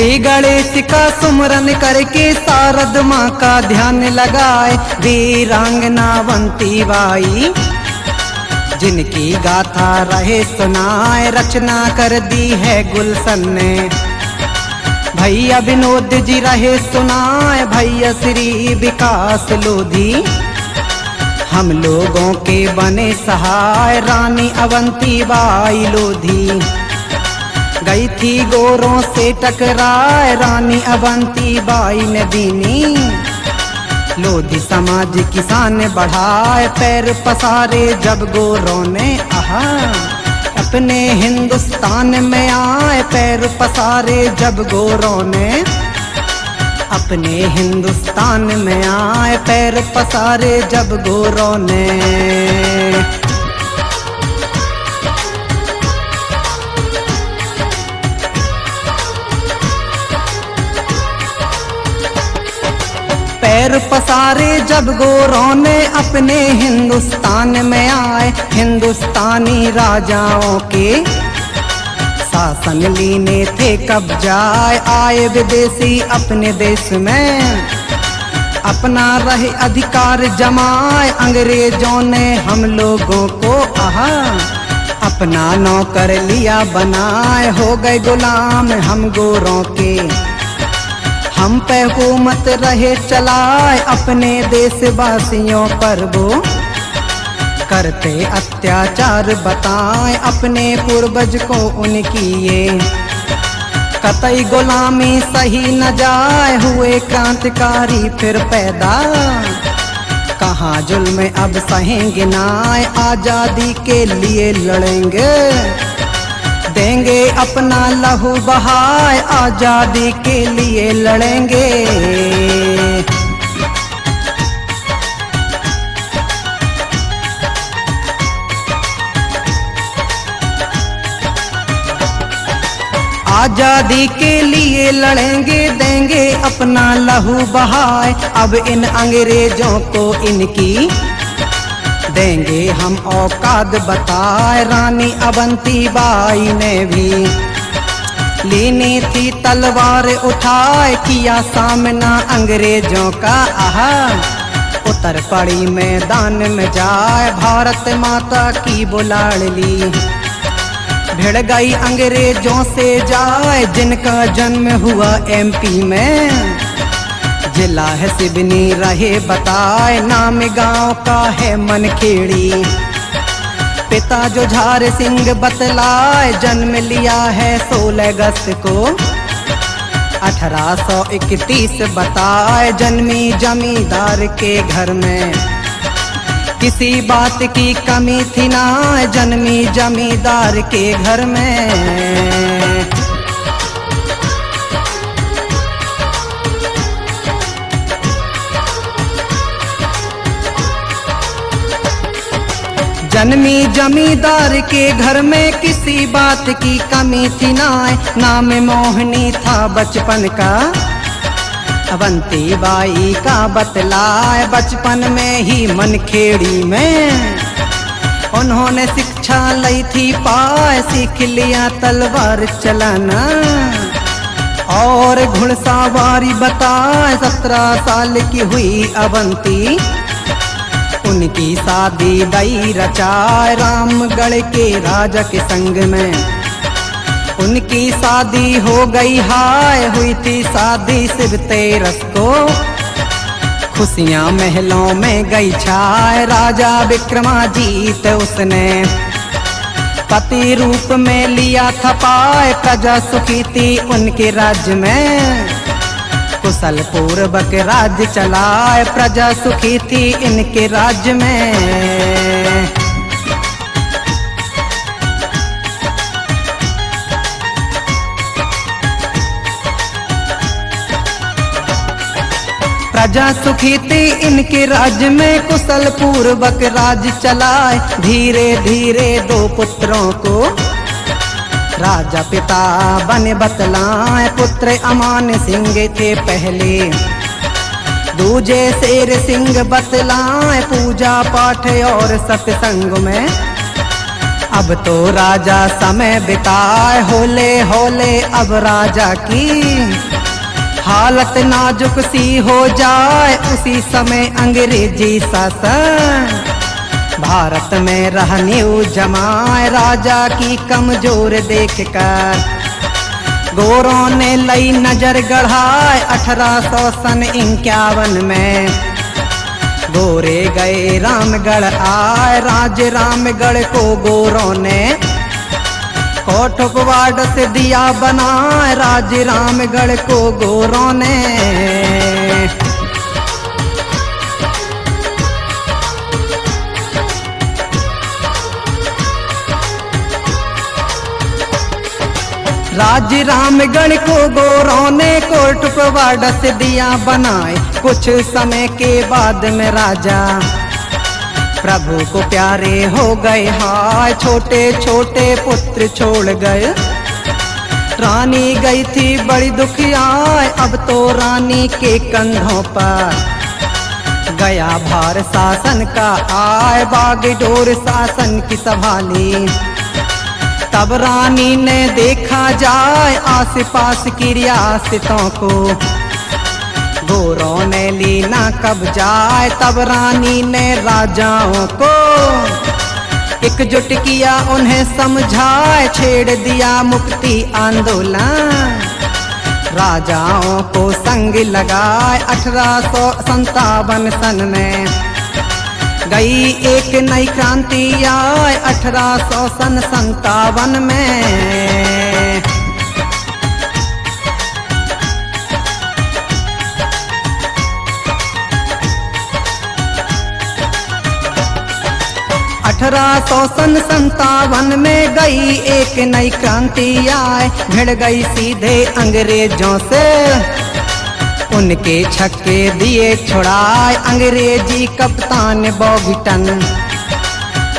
श्री गणेश का सुमरन करके शारद माँ का ध्यान लगाए, वीरांगना अवंती बाई जिनकी गाथा रहे सुनाए, रचना कर दी है गुलशन ने। भैया विनोद जी रहे सुनाए, भैया श्री विकास लोधी हम लोगों के बने सहाय, रानी अवंती बाई लोधी गई थी गोरों से टकराए, रानी अवंती बाई ने दीनी लोधी समाज किसान बढ़ाए, पैर पसारे जब गोरों ने आहा अपने हिंदुस्तान में आए, पैर पसारे जब गोरों ने अपने हिंदुस्तान में आए, पैर पसारे जब गोरों ने। पैर पसारे जब गोरों ने अपने हिंदुस्तान में आए, हिंदुस्तानी राजाओं के शासन लीने थे कब्जाए, आए विदेशी अपने देश में अपना रहे अधिकार जमाए, अंग्रेजों ने हम लोगों को आहा अपना नौकर लिया बनाए, हो गए गुलाम हम गोरों के, हम पे हुकूमत रहे चलाए, अपने देशवासियों पर वो करते अत्याचार बताए, अपने पूर्वज को उनकी ये कतई गुलामी सही न जाए, हुए क्रांतिकारी फिर पैदा कहाँ जुल्म अब सहेंगे नाए, आजादी के लिए लड़ेंगे देंगे अपना लहू बहाए, आजादी के लिए लड़ेंगे। आजादी के लिए लड़ेंगे देंगे अपना लहू बहाए, अब इन अंग्रेजों को इनकी देंगे हम औकात बताए, रानी अवंती बाई ने भी लीनी थी तलवार उठाए, किया सामना अंग्रेजों का आहा उतर पड़ी मैदान में जाए, भारत माता की बुलाड़ ली भिड़ गई अंग्रेजों से जाए, जिनका जन्म हुआ एमपी में जिला है सिवनी रहे बताए, नाम गांव का है मनखेड़ी, पिता जुझार सिंह बतलाए, जन्म लिया है 16 अगस्त को 1831 बताए, जन्मी जमींदार के घर में किसी बात की कमी थी ना, जन्मी जमींदार के घर में। जन्मी जमींदार के घर में किसी बात की कमी थी ना, नाम मोहिनी था बचपन का अवंती बाई का बतलाए, बचपन में ही मनखेड़ी में उन्होंने शिक्षा ली थी पाए, सीख लिया तलवार चलाना और घुड़सवारी बताए, 17 साल की हुई अवंती उनकी शादी दई रचाए, रामगढ़ के राजा के संग में उनकी शादी हो गई हाय, हुई थी शादी शिव तेरस को, खुशियां महलों में गई छाए, राजा विक्रमाजीत उसने पति रूप में लिया था पाए, प्रजा सुखी थी उनके राज्य में, कुशल पूर्वक राज्य चलाए, प्रजा सुखी थी इनके राज्य में। प्रजा सुखी थी इनके राज्य में, कुशल पूर्वक राज्य चलाए, धीरे धीरे 2 पुत्रों को राजा पिता बने बतलाए, पुत्र अमान सिंह थे पहले, दूजे शेर सिंह बतलाए, पूजा पाठ और सत्संग में अब तो राजा समय बिताए, होले होले अब राजा की हालत नाजुक सी हो जाए। उसी समय अंग्रेजी शासन भारत में रहने जमाए। राजा की कमजोर देखकर गोरों ने लई नजर गढ़ाए। 1851 में गोरे गए रामगढ़ आए। राज रामगढ़ को गोरों ने कोटकवाड़ से दिया बनाए। राज रामगढ़ को गोरों ने राज रामगढ़ को गोरों ने कोटकवाड़ से दिया बनाए। कुछ समय के बाद में राजा प्रभु को प्यारे हो गए। हाय छोटे छोटे पुत्र छोड़ गए। रानी गई थी बड़ी दुखियाय। अब तो रानी के कंधों पर गया भार शासन का आए। बागडोर शासन की संभाली। तब रानी ने देखा जाए आस पास की रियासतों को। गोरों ने ली ना कब जाए। तब रानी ने राजाओं को एकजुट किया, उन्हें समझाए। छेड़ दिया मुक्ति आंदोलन। राजाओं को संग लगाए। 1857 सन में गई एक नई क्रांति आए। 1857 में 1857 में गई एक नई क्रांति आए। भिड़ गई सीधे अंग्रेजों से, उनके छक्के दिए छुड़ाए। अंग्रेजी कप्तान बॉबिटन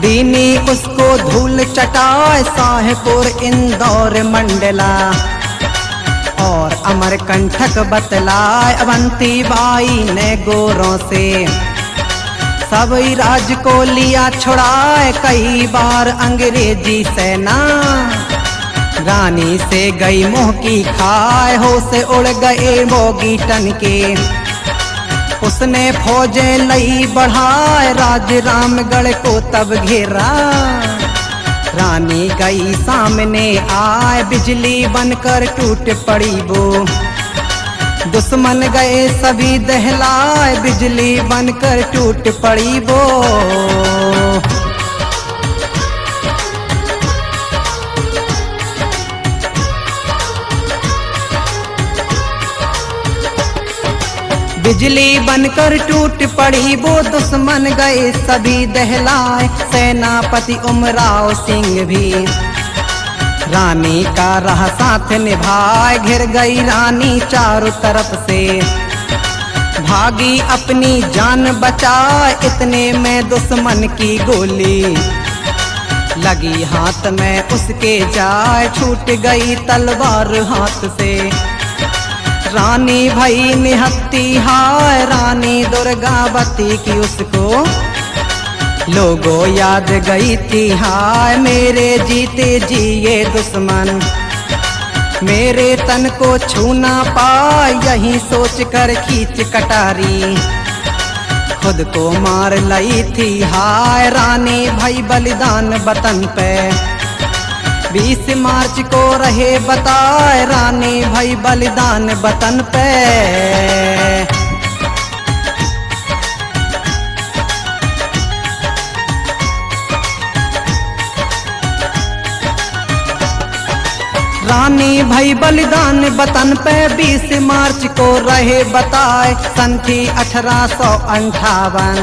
दीनी उसको धूल चटाए। शाहपुर इंदौर मंडला और अमरकंटक बतलाए। अवंती बाई ने गोरों से सब राज को लिया छुड़ाए। कई बार अंग्रेजी सेना रानी से गई मुंह की खाए। हो से उड़ गए बॉबिटन के, उसने फौजें लई बढ़ाए। राज रामगढ़ को तब घेरा, रानी गई सामने आए। बिजली बनकर टूट पड़ी वो, दुश्मन गए सभी दहलाए। बिजली बनकर टूट पड़ी वो। बिजली बनकर टूट पड़ी वो, दुश्मन गए सभी दहलाए। सेनापति उमराव सिंह भी रानी का रहा साथ निभाए। घिर गई रानी चारों तरफ से, भागी अपनी जान बचाए। इतने में दुश्मन की गोली लगी हाथ में उसके जाए। छूट गई तलवार हाथ से, रानी भई निहत्ती हाय। रानी दुर्गावती की उसको लोगों याद गई थी हाय। मेरे जीते जी ये दुश्मन मेरे तन को छू ना पाए। यही सोच कर खींच कटारी खुद को मार लई थी हाय। रानी भई बलिदान वतन पे 20 मार्च को रहे बताए। रानी भई बलिदान वतन पे। रानी भई बलिदान वतन पे 20 मार्च को रहे बताए। सन थी 1858,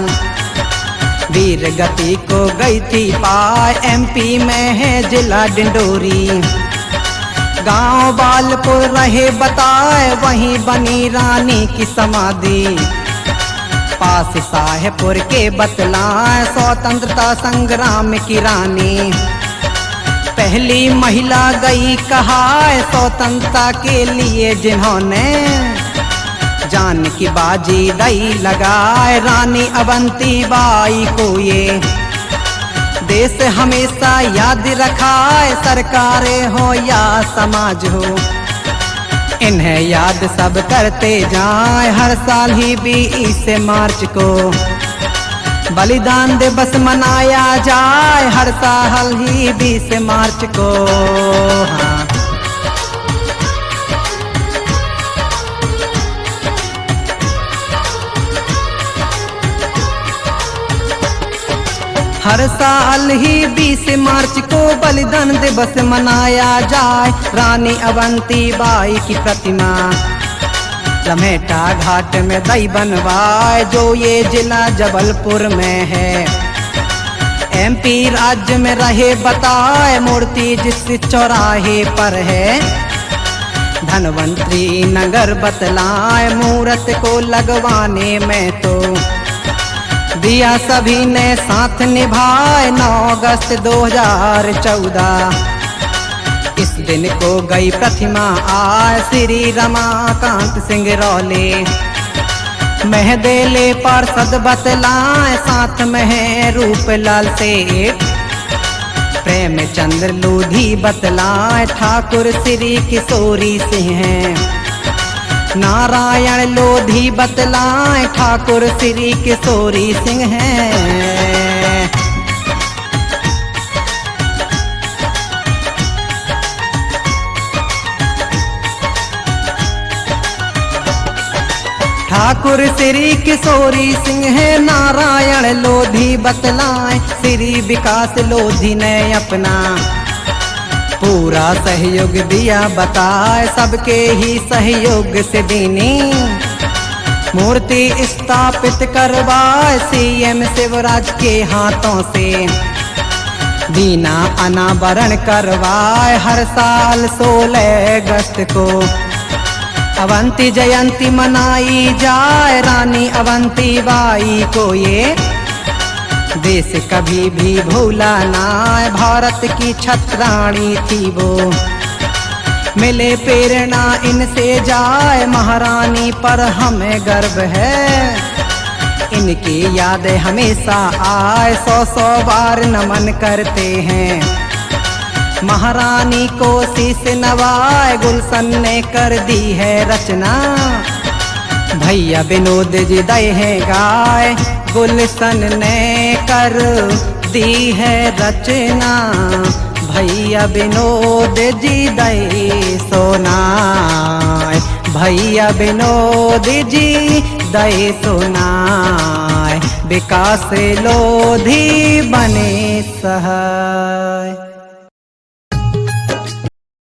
वीर गति को गई थी पाए। MP में है जिला डिंडोरी, गांव बालपुर रहे बताए। वहीं बनी रानी की समाधि, पास साहेबपुर के बतलाए। स्वतंत्रता संग्राम की रानी पहली महिला गई कहाए। स्वतंत्रता के लिए जिन्होंने जान की बाजी दई लगाए। रानी अवंती बाई को ये देश हमेशा याद रखाए, सरकारें हो या समाज हो, इन्हें याद सब करते जाए। हर साल ही 20 मार्च को बलिदान दिवस मनाया जाए, हर साल ही 20 मार्च को। हाँ। हर साल ही 20 मार्च को बलिदान दिवस मनाया जाए। रानी अवंती बाई की प्रतिमा लम्हेटा घाट में दई बनवाए, जो ये जिला जबलपुर में है। MP राज्य में रहे बताए, मूर्ति जिस चौराहे पर है। धनवंतरी नगर बतलाए, मूर्त को लगवाने में तो दिया सभी ने साथ निभाए। 9 अगस्त 2014 इस दिन को गई प्रतिमा आए। श्री रमाकांत सिंह रौले महदेले पार्षद बतलाए, साथ में है रूपलाल सेठ। प्रेमचंद्र लोधी बतलाए, ठाकुर श्री किशोरी सिंह हैं। नारायण लोधी बतलाए, ठाकुर श्री किशोरी सिंह हैं। ठाकुर श्री किशोरी सिंह है, नारायण लोधी बतलाए। श्री विकास लोधी ने अपना पूरा सहयोग दिया बताए, सबके ही सहयोग से दीनी मूर्ति स्थापित करवाए। CM शिवराज के हाथों से दीना अनावरण करवाए। हर साल 16 अगस्त को अवंती जयंती मनाई जाए। रानी अवंती बाई को ये देश कभी भी भूला ना, भारत की छत्राणी थी वो। मिले प्रेरणा इनसे जाए, महारानी पर हमें गर्व है। इनकी यादें हमेशा आए, 100 बार नमन करते हैं। महारानी को शीश नवाए, गुलशन ने कर दी है रचना। भैया विनोद जी दए हैं गाए, गुलशन ने कर दी है रचना। भैया विनोद जी दए सुनाए, भैया विनोद जी दए सुनाए। विकास लोधी बने सहाय।